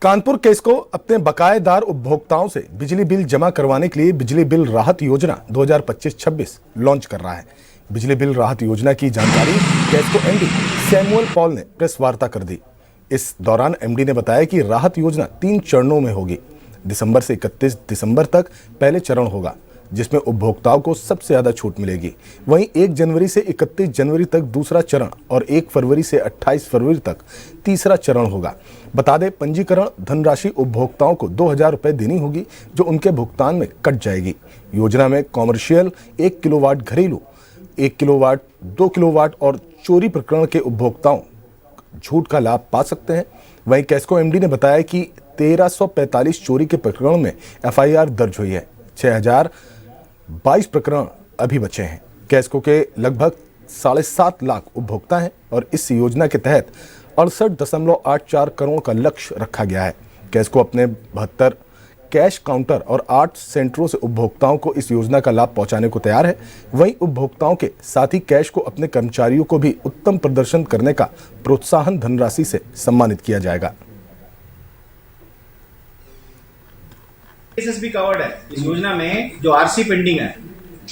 Kanpur KESCO अपने बकायेदार उपभोक्ताओं से बिजली बिल जमा करवाने के लिए बिजली बिल राहत योजना 2025-26 लॉन्च कर रहा है। बिजली बिल राहत योजना की जानकारी केस्को एमडी सैमुअल पॉल ने प्रेस वार्ता कर दी। इस दौरान एमडी ने बताया कि राहत योजना 3 चरणों में होगी। दिसंबर से 31 दिसंबर तक पहले चरण होगा, जिसमें उपभोक्ताओं को सबसे ज्यादा छूट मिलेगी। वहीं 1 जनवरी से 31 जनवरी तक दूसरा चरण और 1 फरवरी से 28 फरवरी तक तीसरा चरण होगा। बता दें, पंजीकरण धनराशि उपभोक्ताओं को 2000 रुपये देनी होगी, जो उनके भुगतान में कट जाएगी। योजना में कॉमर्शियल 1 किलोवाट, घरेलू 1 किलोवाट, 2 किलोवाट और चोरी प्रकरण के उपभोक्ताओं छूट का लाभ पा सकते हैं। वहीं केस्को एमडी ने बताया कि 1345 चोरी के प्रकरणों में FIR दर्ज हुई है। 6022 प्रकरण अभी बचे हैं। केस्को के लगभग 7.5 लाख उपभोक्ता हैं और इस योजना के तहत 68.84 करोड़ का लक्ष्य रखा गया है। केस्को अपने 72 कैश काउंटर और 8 सेंटरों से उपभोक्ताओं को इस योजना का लाभ पहुंचाने को तैयार है। वहीं उपभोक्ताओं के साथ ही कैश को अपने कर्मचारियों को भी उत्तम प्रदर्शन करने का प्रोत्साहन धनराशि से सम्मानित किया जाएगा। केसेस भी कवर्ड है इस योजना में। जो आरसी पेंडिंग है,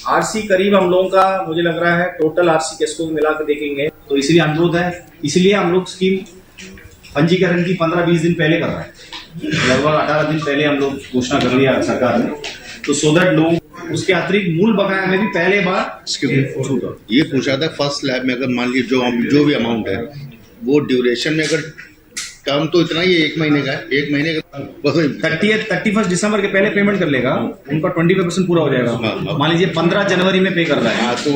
आरसी करीब हम लोगों का मुझे लग रहा है टोटल आरसी केस्को मिला के देखेंगे तो इसलिए अनुरोध है, इसलिए हम लोग स्कीम पंजीकरण की 15-20 दिन पहले कर रहे हैं। लगभग 18 दिन पहले हम लोग घोषणा कर लिया सरकार ने, तो सो दैट लोग उसके अतिरिक्त मूल बकाया में भी पहले बार ये पूछा था फर्स्ट स्लैब में अगर मान लीजिए जो भी अमाउंट है वो ड्यूरेशन में अगर काम तो इतना ही 1 महीने का है, 1 महीने का 31 दिसंबर के पहले पेमेंट कर लेगा, उनका 25% पूरा हो जाएगा। मान लीजिए 15 जनवरी में पे कर रहा है तो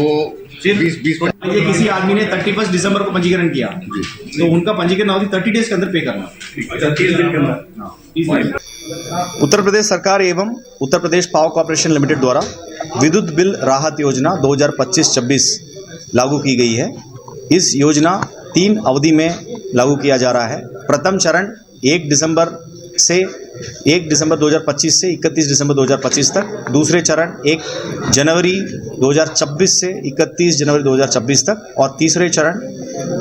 फिर 20 किसी आदमी ने 31 दिसंबर को पंजीकरण किया तो उनका पंजीकरण अवधि 30 डेज के अंदर पे करना, 30 दिन के अंदर। उत्तर प्रदेश सरकार एवं Uttar Pradesh power corporation limited द्वारा विद्युत बिल राहत योजना 2025-26 लागू की गई है। इस योजना 3 अवधि में लागू किया जा रहा है। प्रथम चरण 1 दिसंबर 2025 से 31 दिसंबर 2025 तक, दूसरे चरण 1 जनवरी 2026 से 31 जनवरी 2026 तक और तीसरे चरण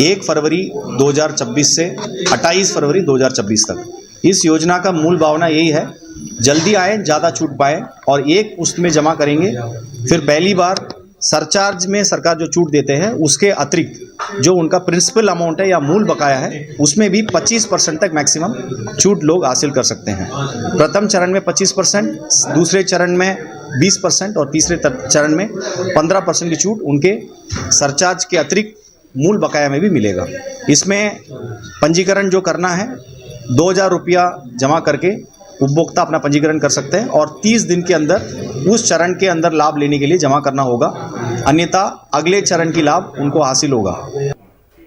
1 फरवरी 2026 से 28 फरवरी 2026 तक। इस योजना का मूल भावना यही है, जल्दी आए, ज़्यादा छूट पाए और एक किस्त में जमा करेंगे। फिर पहली बार सरचार्ज में सरकार जो छूट देते हैं उसके अतिरिक्त जो उनका प्रिंसिपल अमाउंट है या मूल बकाया है उसमें भी 25% तक मैक्सिमम छूट लोग हासिल कर सकते हैं। प्रथम चरण में 25%, दूसरे चरण में 20% और तीसरे चरण में 15% की छूट उनके सरचार्ज के अतिरिक्त मूल बकाया में भी मिलेगा। इसमें पंजीकरण जो करना है 2000 रुपया जमा करके उपभोक्ता अपना पंजीकरण कर सकते हैं और 30 दिन के अंदर उस चरण के अंदर लाभ लेने के लिए जमा करना होगा, अन्यथा अगले चरण की लाभ उनको हासिल होगा।